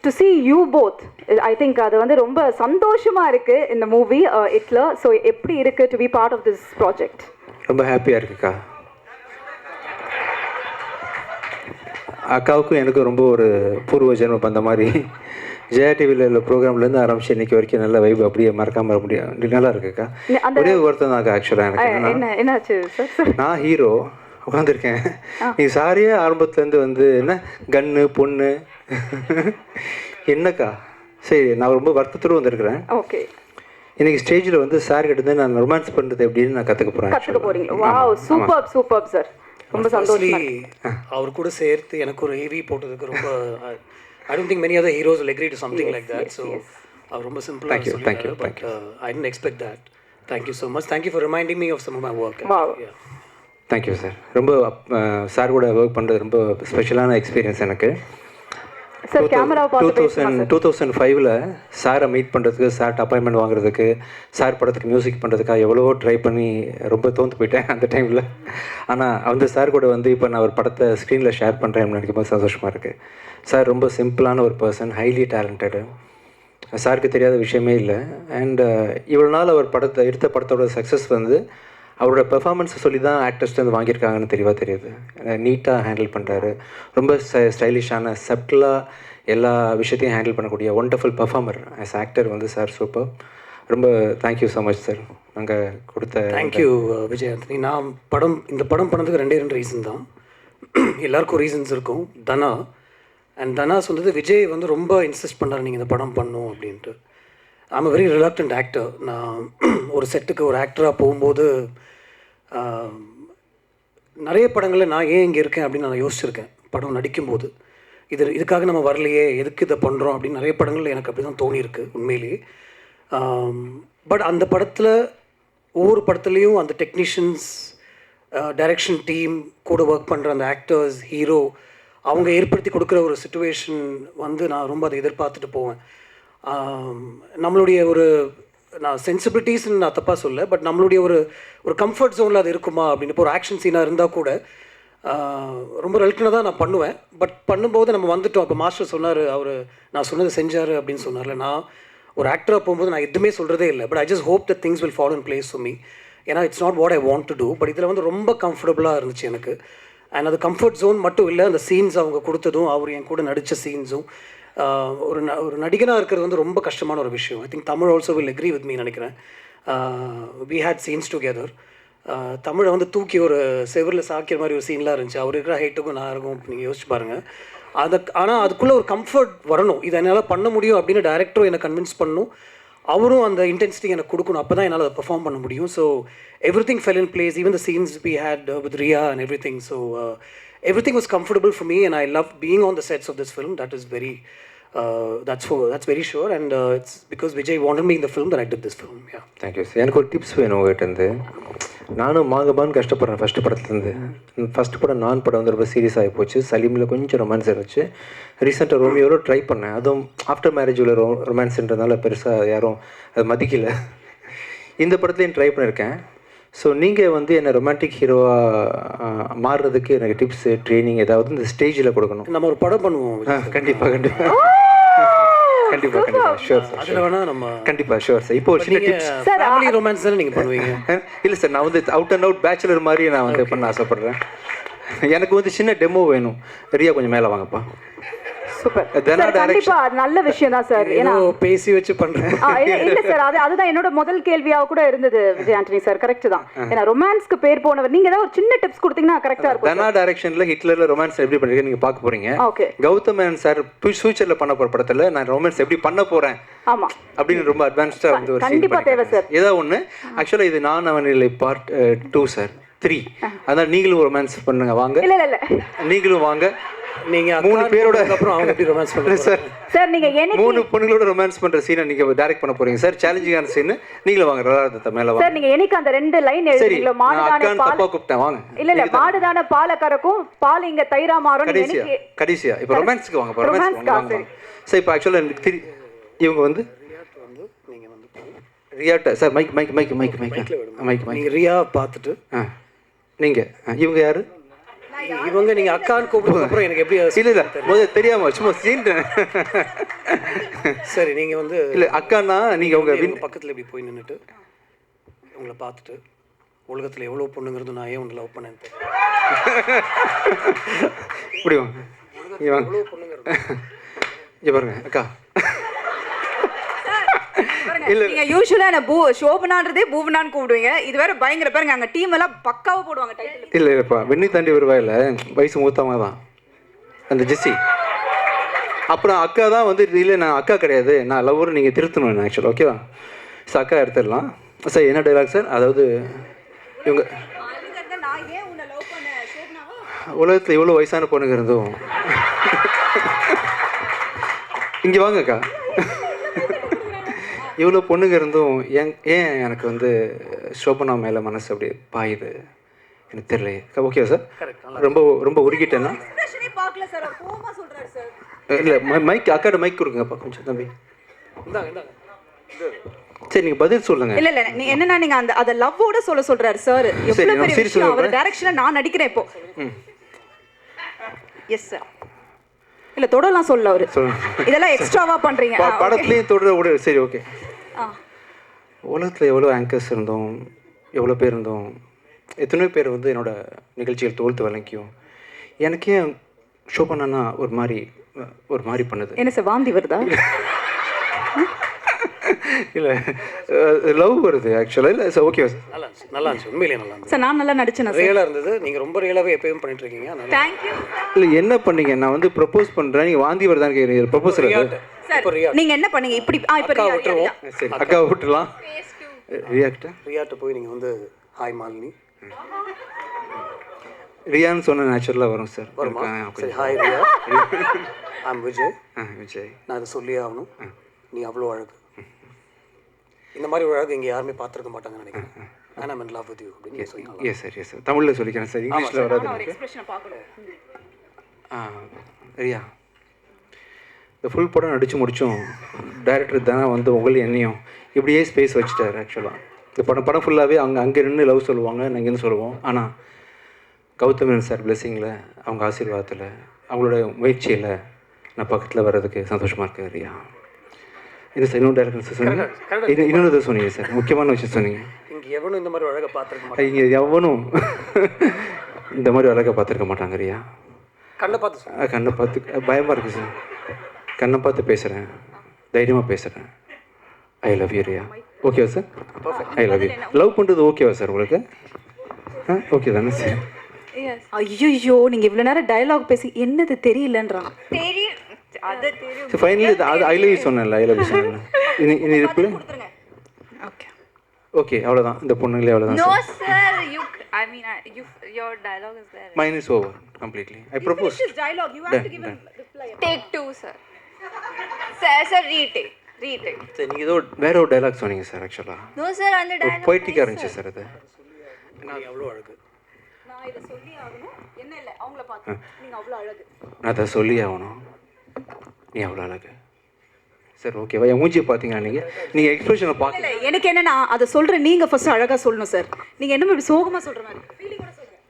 to see you both, I think அது வந்து ரொம்ப சந்தோஷமா இருக்கு இந்த மூவி ஹிட்லர். ஸோ எப்படி இருக்கு to be part of this project? ரொம்ப ஹாப்பியாக இருக்குக்கா. அக்காவுக்கும் எனக்கும் ரொம்ப ஒரு பூர்வ ஜென்மம் அந்த மாதிரி ஜெயா டிவியில் உள்ள ப்ரோக்ராம்லேருந்து ஆரம்பிச்சு இன்னைக்கு வரைக்கும் நல்ல வைப் அப்படியே மறக்காம முடியும். நல்லா இருக்குக்கா. ஒரே ஒருத்தன் தான்க்கா ஆக்சுவலாக எனக்கு என்னாச்சு சார்? நான் ஹீரோ உட்காந்துருக்கேன். நீ சாரியே ஆரம்பத்துலேருந்து வந்து என்ன கன்னு பொண்ணு என்னக்கா? சரி, நான் ரொம்ப வருத்தத்தோடு வந்திருக்கிறேன். ஓகே, இன்னைக்கு ஸ்டேஜில் வந்து சார் கிட்ட நான் ரொமான்ஸ் பண்ணுறது எப்படின்னு நான் கற்றுக்க போகிறேன். வாவ், சூப்பர் சார், ரொம்ப சந்தோஷம். அவர் கூட சேர்த்து எனக்கு ஒரு ஏவி போட்டதுக்கு ரொம்ப I don't think many other heroes will agree to something like that. So அவர் ரொம்ப சிம்பிளா சொல்லிட்டாரு. But I didn't expect that. Thank you so much. Thank you for reminding me of some of my work. Wow. Thank you sir. ரொம்ப sir கூட work பண்ணுறது ரொம்ப ஸ்பெஷலான experience எனக்கு. Sir camera பார்த்து 2005 சாரை மீட் பண்ணுறதுக்கு, சார்ட்ட அப்பாயின்மெண்ட் வாங்குறதுக்கு, சார் படத்துக்கு மியூசிக் பண்ணுறதுக்காக எவ்வளவோ ட்ரை பண்ணி ரொம்ப தோந்து போயிட்டேன் அந்த டைமில். ஆனால் அந்த சார் கூட வந்து இப்போ நான் ஒரு படத்தை ஸ்க்ரீனில் ஷேர் பண்ணுறேன் நினைக்கும் போது சந்தோஷமாக இருக்குது. சார் ரொம்ப சிம்பிளான ஒரு பர்சன், ஹைலி டேலண்டடு. சாருக்கு தெரியாத விஷயமே இல்லை. அண்ட் இவ்வளோ நாள் அவர் எடுத்த படத்தோட சக்ஸஸ் வந்து அவரோட பெர்ஃபார்மன்ஸை சொல்லி தான் ஆக்டர்ஸ்ட்டு வாங்கியிருக்காங்கன்னு தெரியுது. நீட்டாக ஹேண்டில் பண்ணுறாரு. ரொம்ப ஸ்டைலிஷான சப்டிலாக எல்லா விஷயத்தையும் ஹேண்டில் பண்ணக்கூடிய ஒண்டர்ஃபுல் பெர்ஃபார்மர் ஆஸ் ஆக்டர் வந்து சார் சூப்பர். ரொம்ப தேங்க்யூ ஸோ மச் சார். நாங்கள் கொடுத்த தேங்க்யூ விஜய் ஆண்டனி. நான் இந்த படம் பண்ணதுக்கு 2 ரீசன் தான். எல்லாருக்கும் ரீசன்ஸ் இருக்கும். தனா சொன்னது விஜய் வந்து ரொம்ப இன்சிஸ்ட் பண்ணார் நீங்கள் இந்த படம் பண்ணும் அப்படின்ட்டு. I'm a very reluctant actor. நான் ஒரு செட்டுக்கு ஒரு ஆக்டராக போகும்போது நிறைய படங்களில் நான் ஏன் இங்கே இருக்கேன் அப்படின்னு நான் யோசிச்சிருக்கேன். படம் நடிக்கும்போது இதுக்காக நம்ம வரலையே, எதுக்கு இதை பண்ணுறோம் அப்படின்னு நிறைய படங்கள் எனக்கு அப்படி தான் தோணியிருக்கு உண்மையிலேயே. பட் அந்த படத்தில் ஒவ்வொரு படத்துலேயும் அந்த டெக்னீஷியன்ஸ், டைரக்ஷன் டீம், கூட ஒர்க் பண்ணுற அந்த ஆக்டர்ஸ், ஹீரோ, அவங்க ஏற்படுத்தி கொடுக்குற ஒரு சுச்சுவேஷன் வந்து நான் ரொம்ப அதை எதிர்பார்த்துட்டு போவேன். நம்மளுடைய ஒரு நான் சென்சிபிலிட்டிஸ்ன்னு நான் தப்பாக சொல்ல, பட் நம்மளுடைய ஒரு கம்ஃபர்ட் ஜோனில் அது இருக்குமா அப்படின்னு. இப்போ ஒரு ஆக்ஷன் சீனாக இருந்தால் கூட ரொம்ப ரெல்டனாக தான் நான் பண்ணுவேன். பட் பண்ணும்போது நம்ம வந்துட்டோம். இப்போ மாஸ்டர் சொன்னார், நான் சொன்னதை செஞ்சார் அப்படின்னு சொன்னார்ல. நான் ஒரு ஆக்டராக போகும்போது நான் எதுவுமே சொல்கிறதே இல்லை. But I just hope that things will follow in place for me. ஏன்னா it's not what I want to do. But இதில் வந்து ரொம்ப கம்ஃபர்டபுளாக இருந்துச்சு எனக்கு. அண்ட் அது கம்ஃபர்ட் ஜோன் மட்டும் இல்லை, அந்த சீன்ஸ் அவங்க கொடுத்ததும், அவர் என் கூட நடித்த சீன்ஸும். ஒரு நடிகனாக இருக்கிறது வந்து ரொம்ப கஷ்டமான ஒரு விஷயம். I think Tamil also will agree with me நினைக்கிறேன். We had scenes together. தமிழை வந்து தூக்கி ஒரு செவரில் சாக்கிற மாதிரி ஒரு சீன்லாம் இருந்துச்சு. அவர் இருக்கிற ஹைட்டுக்கும் நான் இருக்கும், நீங்கள் யோசிச்சு பாருங்கள். ஆனால் அதுக்குள்ளே ஒரு கம்ஃபர்ட் வரணும். இதை என்னால் பண்ண முடியும் அப்படின்னு டைரக்டரும் என்னை கன்வின்ஸ் பண்ணணும். அவரும் அந்த இன்டென்சிட்டி எனக்கு கொடுக்கணும். அப்போ தான் என்னால் அதை பெர்ஃபார்ம் பண்ண முடியும். So everything fell in place, even the scenes we had with Riya and everything. So everything was comfortable for me, and I loved being on the sets of this film. That is very that's very sure, and it's because Vijay wanted me in the film that I did this film. Yeah, thank you. எனக்கு ஒரு tips வேணும் உங்கள்கிட்ட. நானும் மாங்கபான்னு கஷ்டப்படுறேன் first படத்துலேருந்து. First படம் நான் படம் வந்து ரொம்ப சீரியஸ் ஆகி போச்சு. சலீமில் கொஞ்சம் ரொமான்ஸ் இருந்துச்சு. ரீசெண்டாக ரோமியோவில் ட்ரை பண்ணேன். அதுவும் ஆஃப்டர் மேரேஜ் உள்ள ரொமான்ஸ்ன்றதுனால பெருசாக யாரும் அது மதிக்கலை. இந்த படத்துலையும் ட்ரை பண்ணியிருக்கேன். ஸோ நீங்கள் வந்து என்னை ரொமான்டிக் ஹீரோவாக மாறுறதுக்கு எனக்கு டிப்ஸு, ட்ரைனிங் ஏதாவது இந்த ஸ்டேஜில் கொடுக்கணும். நம்ம ஒரு படம் பண்ணுவோம். கண்டிப்பாக ஷூர் சார். அதில் வேணா நம்ம கண்டிப்பாக ஷூர் சார். இப்போ ஒரு சின்ன டிப்ஸ். ஃபேமிலி ரொமான்ஸ் தானே நீங்கள் பண்ணுவீங்க? இல்லை சார், நான் வந்து அவுட் அண்ட் அவுட் பேச்சுலர் மாதிரி நான் வந்து பண்ண ஆசைப்பட்றேன். எனக்கு வந்து சின்ன டெமோ வேணும். ரியா கொஞ்சம் மேலே வாங்கப்பா. சூப்பர் சார், கண்டிப்பா நல்ல விஷயம் தான் சார். ஏன்னா பேசி வச்சு பண்றேன். இல்ல சார், அதுதான் என்னோட முதல் கேள்வியாக கூட இருந்தது விஜய் ஆண்டனி சார். கரெக்ட் தான். ஏன்னா ரொமான்ஸ்க்கு பேர் போனவர். நீங்க ஏதாவது ஒரு சின்ன டிப்ஸ் கொடுத்தீங்கன்னா கரெக்டா இருக்கும். தனா டைரக்ஷன்ல ஹிட்லர்ல ரொமான்ஸ் எப்படி பண்ணிருக்கீங்க நீங்க பார்க்க போறீங்க. ஓகே. கௌதம் மேனன் சார் ஃபியூச்சர்ல பண்ண போற படத்துல நான் ரொமான்ஸ் எப்படி பண்ண போறேன். ஆமா. அப்படின்னு ரொம்ப அட்வான்ஸ்டா வந்து ஒரு கண்டிப்பா தேவை சார். ஏதோ ஒண்ணு. ஆக்சுவலா இது நான் அவனில்லை பார்ட் 2 சார் 3. அதனால நீங்களும் ரொமான்ஸ் பண்ணுங்க வாங்க. இல்ல நீங்களும் வாங்க. நீங்க 3 பேரோட அப்புறம் அவங்க எப்படி ரொமான்ஸ் பண்றாங்க சார்? சார் நீங்க என்னைக்கு 3 பொண்ணுங்களோட ரொமான்ஸ் பண்ற சீனை நீங்க டைரக்ட் பண்ண போறீங்க சார். சேலஞ்சிங்கான சீன். நீங்களே வாங்க. ரலாதத்த மேல வாங்க சார். நீங்க என்னைக்கு அந்த 2 லைன் எழுதுறீங்களோ, மாடுதான பால் தப்பா கூப்பிட்டேன் வாங்க. இல்ல மாடுதான பால கறக்கும், பால் இங்க தயிரா மாறும். நீங்க கடைசியா இப்போ ரொமான்ஸ்க்கு வாங்க. ரொமான்ஸ்க்கு வாங்க. சார் இப்போ ஆக்சுவலா எனக்கு இவங்க வந்து நீங்க வந்து ரியாட்ட சார் மைக் நீங்க ரியா பார்த்துட்டு நீங்க இவங்க யாரு? இவங்க நீங்க அக்கான்னு கூப்பிடுறதுக்கு அப்புறம் எனக்கு எப்படி இல்ல முதல்ல தெரியாம சும்மா சீன். சரி, நீங்க வந்து இல்ல அக்கானா நீங்க உங்க பக்கத்துல இப்படி போய் நின்னுட்டு உங்களை பார்த்துட்டு உலகத்துல எவ்வளவு பொண்ணுங்கிறது நான் ஏன் உங்களை லவ் பண்ணேன்னு இப்படி வாங்க. இங்கே வாங்க இங்கே பாருங்க அக்கா. நீங்க யூசுவலா என்ன சோபனான்றதே பூவனான்னு கூப்பிடுவீங்க. இது வேற பயங்கர பாருங்க, அங்க டீம் எல்லாம் பக்காவா போடுவாங்க டைட்டில். இல்லைப்பா, வெண்ணி தாண்டி வருவாயில் வயசு மூத்தவங்க தான் அந்த ஜெஸ்ஸி. அப்புறம் அக்கா தான் வந்து இல்லை நான் அக்கா கிடையாது, நான் லவ்வர், நீங்கள் திருத்தணும் ஆக்சுவலாக. ஓகேவா சார், அக்கா எடுத்துடலாம் சார். என்ன டைலாக் சார்? அதாவது இவங்க உலகத்தில் இவ்வளோ வயசான பொண்ணுங்க இருந்தும் இங்கே வாங்கக்கா, இவ்வளோ பொண்ணுங்க இருந்தும் ஏன் எனக்கு வந்து சோபனா மேலே மனசு அப்படி பாயுது எனக்கு தெரியலையே. ஓகேவா சார்? ரொம்ப ரொம்ப உருகிட்டேன்னா இல்லை மைக் அக்காட்ட மைக் கொடுங்கப்பா கொஞ்சம் தம்பி. சரி நீங்கள் பதில் சொல்லுங்க. இல்ல இல்ல நீ என்னன்னா நீங்க அந்த அத லவ்வோட சொல்றாரு சார். எவ்வளவு பெரிய விஷயம், அவர் டைரக்ஷன்ல நான் நடிக்கிறேன் இப்போ. Yes sir. இல்ல தொடலாம் சொல்ல அவரு. இதெல்லாம் எக்ஸ்ட்ராவா பண்றீங்க. படத்துலயும் தொடர சரி ஓகே. உலகத்தில் எவ்வளோ ஆங்கர்ஸ் இருந்தோம், எவ்வளோ பேர் இருந்தோம், எத்தனையோ பேர் வந்து என்னோட நிகழ்ச்சிகள் தோல்த்து வழங்கியும் எனக்கே ஷோ பண்ணனா ஒரு மாதிரி பண்ணுது. என்ன சார் வாந்தி வருதா? இல்லை லவ் வருது ஆக்சுவலாக. இல்லை சார் ஓகே சார். நல்லா இருந்துச்சு உண்மையிலேயே நல்லா இருந்துச்சு சார். நான் நல்லா நடிச்சேன், ரியலாக இருந்தது. நீங்கள் ரொம்ப ரியலாகவே எப்பயும் பண்ணிட்டு இருக்கீங்க. Thank you. இல்லை என்ன பண்ணீங்க, நான் வந்து ப்ரப்போஸ் பண்ணுறேன், நீங்கள் வாந்தி வருதான்னு கேட்குறீங்க. ப்ரப்போஸ் சார் நீங்க என்ன பண்ணீங்க இப்படி? இப்போ விட்டுருவோம். சரி அக்கா விட்டுலாம். ரியாட்ட போய் நீங்கள் வந்து ஹாய் மாலினி ரியான்னு சொன்ன நேச்சுரலாக வரும் சார். சரி ஹாய் ரியா, ஐம் விஜய். விஜய் நான் அதை சொல்லியே ஆகணும். நீ அவ்வளோ அழகு, இந்த மாதிரி ஒரு அழகு இங்கே யாருமே பார்த்துருக்க மாட்டாங்கன்னு நினைக்கிறேன். And I'm in love with you அப்படின்னு சொல்லி. Yes sir yes sir. தமிழில் சொல்லிக்கிறேன் சார், இங்கிலீஷில் வராது. எக்ஸ்பிரஷன் பார்க்கணும். ரியா இந்த ஃபுல் படம் நடித்து முடித்தோம். டைரக்டர் தானே வந்து உங்களையும் என்னையும் இப்படியே ஸ்பேஸ் வச்சுட்டார். ஆக்சுவலாக இந்த படம் ஃபுல்லாகவே அங்கே நின்று லவ் சொல்லுவாங்க, நாங்கள் இங்கேருந்து சொல்லுவோம். ஆனால் கௌதமன் சார் பிளெஸிங்கில், அவங்க ஆசீர்வாதத்தில், அவங்களோட முயற்சியில் நான் பக்கத்தில் வர்றதுக்கு சந்தோஷமாக இருக்கேன் ரியா. இது சார் இன்னொரு டேரக்டர் சார் சொன்னீங்க, இன்னொரு சொன்னீங்க சார், முக்கியமான விஷயம் சொன்னீங்க. இங்கே எவனும் இந்த மாதிரி அழகை பார்த்துருக்க இங்கே எவனும் இந்த மாதிரி அழகை பார்த்துருக்க மாட்டாங்க ரியா. கண்ணை பார்த்து பயமாக இருக்குது சார். கண்ணை பார்த்து பேசுகிறேன், தைரியமாக பேசுகிறேன். I love you Riya. ஓகேவா sir? I love you. Love பண்ணுறது ஓகேவா சார் உங்களுக்கு? ஓகே தானே சார்? ஐயோ நீங்க இவ்வளவு நேரம் டயலாக் பேசி என்னது தெரியலன்றாங்க. தெரியும் அது தெரியும். ஃபைனலி அது ஐ லவ் யூ சொன்னேன்ல, ஐ லவ் யூ சொன்னேன்ல. இனி இருக்கு. ஓகே ஓகே அவ்வளோதான். இந்த பொண்ணுங்களே அவ்வளோதான். No sir, I mean your dialogue is there. Mine is over completely. I propose. This dialogue you have to give a reply. Take 2 sir. Sir retake. சரி நீங்கள் ஏதோ வேற ஒரு டைலாக் சொன்னீங்க சார். ஆக்சுவலாக No sir, அந்த dialogue பொய்ட்டிக்காக இருந்துச்சு sir. அது நான் அவ்வளோ அழகு, நான் இத சொல்லி ஆகணும். என்ன இல்ல அவங்கள பார்த்து நீங்க அவ்வளவு அழகு. நான் அதை சொல்லி ஆகணும், நீ அவ்வளோ அழகு சார். ஓகேவா? என் மூஞ்சியை பார்த்தீங்கன்னா நீங்கள் எக்ஸ்பிரஷனை பார்க்கல. இல்ல எனக்கு என்னன்னா அதை சொல்றேன், நீங்க ஃபர்ஸ்ட் அழகா சொல்லணும் சார். நீங்க என்ன இப்படி சோகமா சொல்ற மாதிரி ஃபீலிங்கோட சொல்றேன்.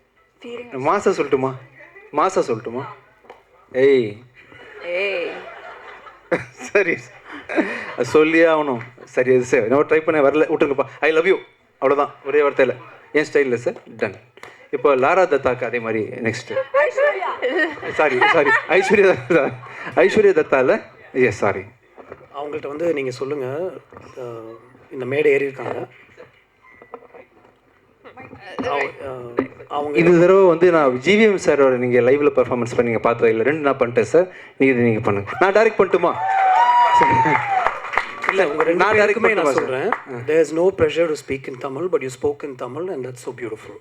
ஃபீலிங் மாசா சொல்லட்டுமா? ஏய் சரி சொல்லியே ஆகணும். சரி அது சார் நான் ட்ரை பண்ண வரல, விட்டுருங்கப்பா. ஐ லவ் யூ அவ்வளோதான், ஒரே வார்த்தையில். என் ஸ்டைலில் சார் டன். இப்போ லாரா தத்தாக்கு அதே மாதிரி நெக்ஸ்ட்டு. சாரி ஐஸ்வர்யா தத்தால. Yes sorry. அவங்கள்ட்ட வந்து நீங்கள் சொல்லுங்கள், இந்த மேடை ஏறி இருக்காங்க அவங்க. இந்த தடவை வந்து நான் ஜிவிஎம் சாரோட நீங்கள் லைவில் பர்ஃபார்மன்ஸ் பண்ணி நீங்கள் பார்த்தது இல்லை. 2 நான் பண்ணிட்டேன் சார், நீங்கள் பண்ணுங்க. நான் டைரக்ட் பண்ணட்டுமா? இல்லை உங்கள் 2 பேருக்குமே நான் சொல்கிறேன். there is no pressure to speak in Tamil, but you spoke in Tamil and that's so beautiful.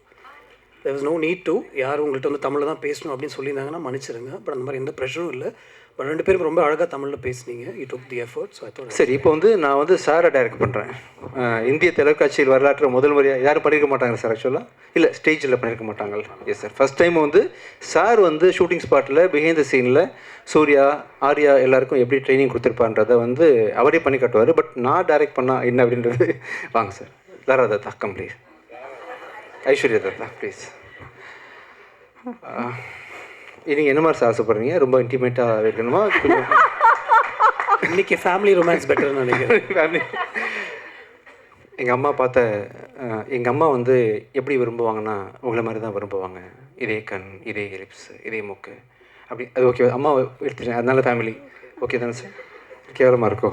there was no need to. யார் உங்கள்கிட்ட வந்து தமிழில் தான் பேசணும் அப்படின்னு சொல்லியிருந்தாங்கன்னா மன்னிச்சிருங்க. பட் அந்த மாதிரி எந்த ப்ரெஷரும் இல்லை. பட் 2 பேரும் ரொம்ப அழகாக தமிழில் பேசுனீங்க. You took the effort. So I சரி இப்போ வந்து நான் வந்து சாரை டைரக்ட் பண்ணுறேன். இந்திய தொலைக்காட்சியில் வரலாற்று முதல் முறையாக யாரும் பண்ணியிருக்க மாட்டாங்க சார். ஆக்சுவலாக இல்லை ஸ்டேஜில் பண்ணியிருக்க மாட்டாங்க. Yes sir. ஃபஸ்ட் டைம் வந்து சார் வந்து ஷூட்டிங் ஸ்பாட்டில் பிஹைண்ட் த சீனில் சூர்யா ஆர்யா எல்லாருக்கும் எப்படி ட்ரைனிங் கொடுத்துருப்பான்றதை வந்து அவரே பண்ணி காட்டுவார். பட் நான் டைரக்ட் பண்ணால் என்ன அப்படின்றது வாங்க sir. Lara Dutta come please. Aishwarya Dutta please. நீங்கள் என்ன மாதிரி சார் ஆசைப்படுறீங்க? ரொம்ப இன்டிமேட்டாக இருக்கணுமா? இன்னைக்கு ஃபேமிலி ரொமான்ஸ் பெட்டர்னு நினைக்கிறேன். ஃபேமிலி. எங்கள் அம்மா வந்து எப்படி விரும்புவாங்கன்னா உங்களை மாதிரி தான் விரும்புவாங்க. இதே கண், இதே லிப்ஸ், இதே மூக்கு. அப்படி அது ஓகே, அம்மா எடுத்துட்டேன் அதனால ஃபேமிலி ஓகே தானே சார்? கேவலமாக இருக்கோ?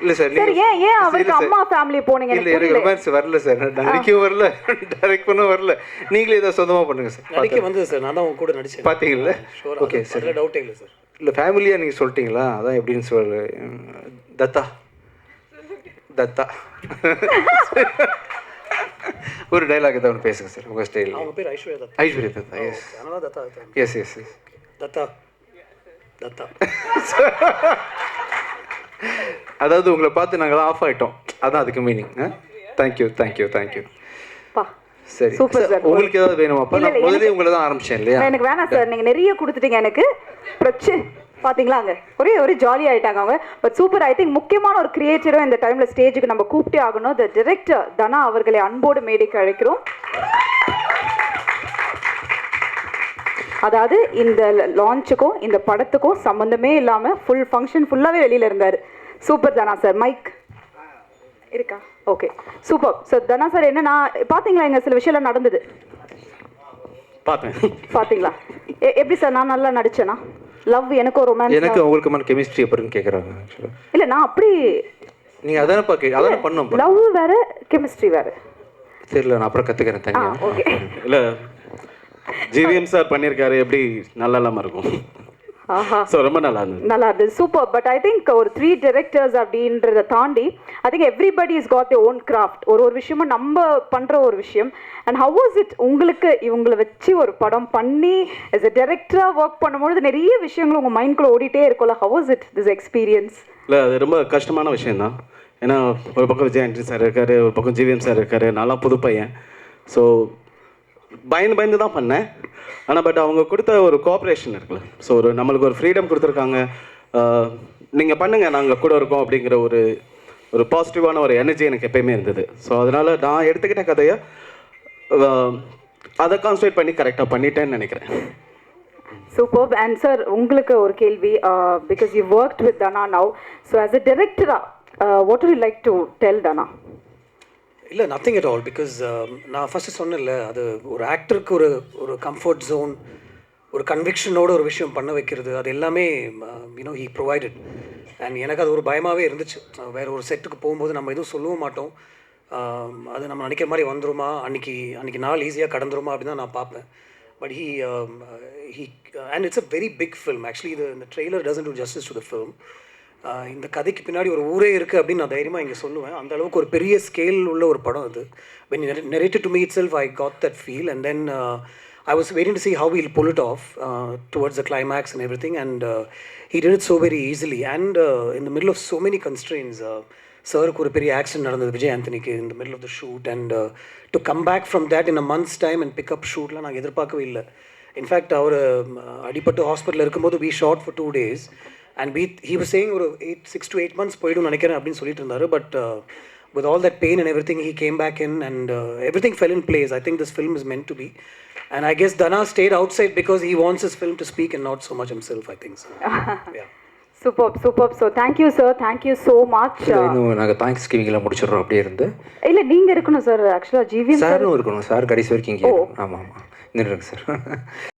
இல்லை சார் சார் ஏன் அவருக்கு அம்மா ஃபேமிலி போனீங்க? இல்லை எனக்கு ரொமான்ஸ் வரல சார், நடிக்கவும் வரல, டைரக்ட் பண்ண வரல. நீங்களே ஏதாவது சொந்தமாக பண்ணுங்கள் சார். நடிக்க வந்தது சார், நான் தான் அவங்க கூட நடிச்சேன். பார்த்தீங்களா? ஓகே சார், டவுட்டே இல்லை சார். இல்லை ஃபேமிலியாக நீங்கள் சொல்லிட்டீங்களா, அதான் எப்படின்னு சொல்லு. தத்தா தத்தா ஒரு டைலாக் ஏதாவது பேசுங்க சார் உங்கள் ஸ்டைல். அவங்க பேர் ஐஸ்வர்யா தத்தா. ஐஸ்வர்யா தத்தா, எஸ் அதனால Dutta yes yes yes Dutta Dutta. அதாவது உங்களை பார்த்து நாங்கள் ஆஃப் ஆகிட்டோம், அதான் அதுக்கு மீனிங். Thank you thank you thank you. சரி சூப்பர் சார். உங்களுக்கு ஏதாவது வேணுமாப்பா? நான் முதல்ல உங்களை தான் ஆரம்பிச்சேன் இல்லையா? எனக்கு வேணாம் சார், நீங்கள் நிறைய கொடுத்துட்டீங்க எனக்கு. பிரச்சனை பார்த்தீங்களா, அங்கே ஒரே ஜாலி ஆகிட்டாங்க அவங்க. But super. ஐ திங்க் முக்கியமான ஒரு கிரியேட்டரும் இந்த டைமில் ஸ்டேஜுக்கு நம்ம கூப்பிட்டே ஆகணும். த டிரெக்டர் தனா அவர்களை அன்போடு மேடைக்கு அழைக்கிறோம். அதாவது இந்த லான்ச்சுக்கும் இந்த படத்துக்கும் சம்மந்தமே இல்லாமல் ஃபுல் ஃபங்க்ஷன் ஃபுல்லாகவே வெளியில் இருந்தார். சூப்பர் தனா சார். மைக் இருக்கா? Okay super. சார் தனா சார், என்னன்னா பார்த்தீங்களா இங்கே சில விஷயம்லாம் நடந்தது பார்த்தீங்களா? எப்படி சார் நான் நல்லா நடிச்சேனா? லவ் எனக்கும் ரொமான்ஸ் எனக்கு உங்களுக்கு கெமிஸ்ட்ரி எப்படின்னு கேட்குறாங்க. இல்லை நான் அப்படி நீங்கள் அதானப்பா அதானே பண்ணோம். லவ் வேறு கெமிஸ்ட்ரி வேறு தெரியல, நான் அப்புறம் கற்றுக்கிறேன் தனியாக. ஓகே. இல்லை ஜிவிஎம் சார் பண்ணியிருக்காரு, எப்படி நல்லா இல்லாமல் இருக்கும். ஸோ ரொம்ப நல்லா இருந்தது. நல்லா இருந்தது. சூப்பர். பட் ஐ திங்க் ஒரு 3 directors அப்படின்றத தாண்டி I think everybody is got their own craft. ஒரு விஷயமும் நம்ம பண்ணுற ஒரு விஷயம். அண்ட் ஹவ் வாஸ் இட் உங்களுக்கு இவங்களை வச்சு ஒரு படம் பண்ணி as a director ஒர்க் பண்ணும்பொழுது நிறைய விஷயங்கள் உங்கள் மைண்ட்குள்ளே ஓடிட்டே இருக்கும்ல. How was it this experience? இல்லை அது ரொம்ப கஷ்டமான விஷயந்தான். ஏன்னா ஒரு பக்கம் விஜய் ஆண்டனி சார் இருக்கார், ஒரு பக்கம் ஜிவிஎம் சார் இருக்கார், நல்லா புது பையன். ஸோ பயந்து தான் பண்ணேன். ஆனால் பட் அவங்க கொடுத்த ஒரு கோஆப்ரேஷன் இருக்குல்ல, ஸோ நம்மளுக்கு ஒரு ஃப்ரீடம் கொடுத்துருக்காங்க. நீங்கள் பண்ணுங்கள், நாங்கள் கூட இருக்கோம் அப்படிங்கிற ஒரு பாசிட்டிவான ஒரு எனர்ஜி எனக்கு எப்பயுமே இருந்தது. ஸோ அதனால் நான் எடுத்துக்கிட்ட கதையை அதை கான்சன்ட்ரேட் பண்ணி கரெக்டாக பண்ணிட்டேன்னு நினைக்கிறேன். சூப்பர். அண்ட் சார் உங்களுக்கு ஒரு கேள்வி, because you worked with Dhana now. So as a டிரெக்டரா what would you like to tell Dhana? இல்லை நத்திங் அட் ஆல். பிகாஸ் நான் ஃபஸ்ட்டு சொன்னேன்ல, அது ஒரு ஆக்டருக்கு ஒரு கம்ஃபர்ட் ஜோன், ஒரு கன்விக்ஷனோட ஒரு விஷயம் பண்ண வைக்கிறது, அது எல்லாமே யூனோ ஹீ ப்ரொவைடட். அண்ட் எனக்கு அது ஒரு பயமாகவே இருந்துச்சு. வேறு ஒரு செட்டுக்கு போகும்போது நம்ம எதுவும் சொல்லவும் மாட்டோம், அது நம்ம நினைக்கிற மாதிரி வந்துருமா, அன்றைக்கி நாள் ஈஸியாக கடந்துருமா அப்படின்னு தான் நான் பார்ப்பேன். But he and it's a very big film. Actually இந்த trailer doesn't do justice to the film. இந்த கதைக்கு பின்னாடி ஒரு ஊரே இருக்குது அப்படின்னு நான் தைரியமாக இங்கே சொல்லுவேன். அந்த அளவுக்கு ஒரு பெரிய ஸ்கேல் உள்ள ஒரு படம் அது. when he narrated to me itself, I got that feel, and then I was waiting to see how he'll pull it off towards the climax and everything, and he did it so very easily, and in the middle of so many constraints. Sirku ஒரு பெரிய accident நடந்தது Vijay ஆண்டனிக்கு in the middle of the shoot, and to come back from that in a month's time and pick up shootலாம் நாங்கள் எதிர்பார்க்கவே இல்லை. In fact அவர் அடிப்பட்டு ஹாஸ்பிட்டலில் இருக்கும்போது we shot for 2 days. And he was saying ஒரு 6 to 8 months போய்டும் நினைக்கிறேன் அப்படின்னு சொல்லிட்டு இருந்தார். But with all that pain and everything, he came back in, and everything fell in place. I think this film is meant to be. And I guess Dana stayed outside because he wants his film to speak and not so much himself, I think so. Yeah. Super. So thank you sir, thank you so much. இன்னும் நாங்கள் thanks கிவிங்கில் முடிச்சிடுறோம் அப்படியே இருந்து. இல்லை நீங்கள் இருக்கணும் sir. ஆக்சுவலாக GVM சாரும் இருக்கணும் சார் கடைசி வரைக்கும் இங்கே. ஆமாம் நின்றுங்க சார்.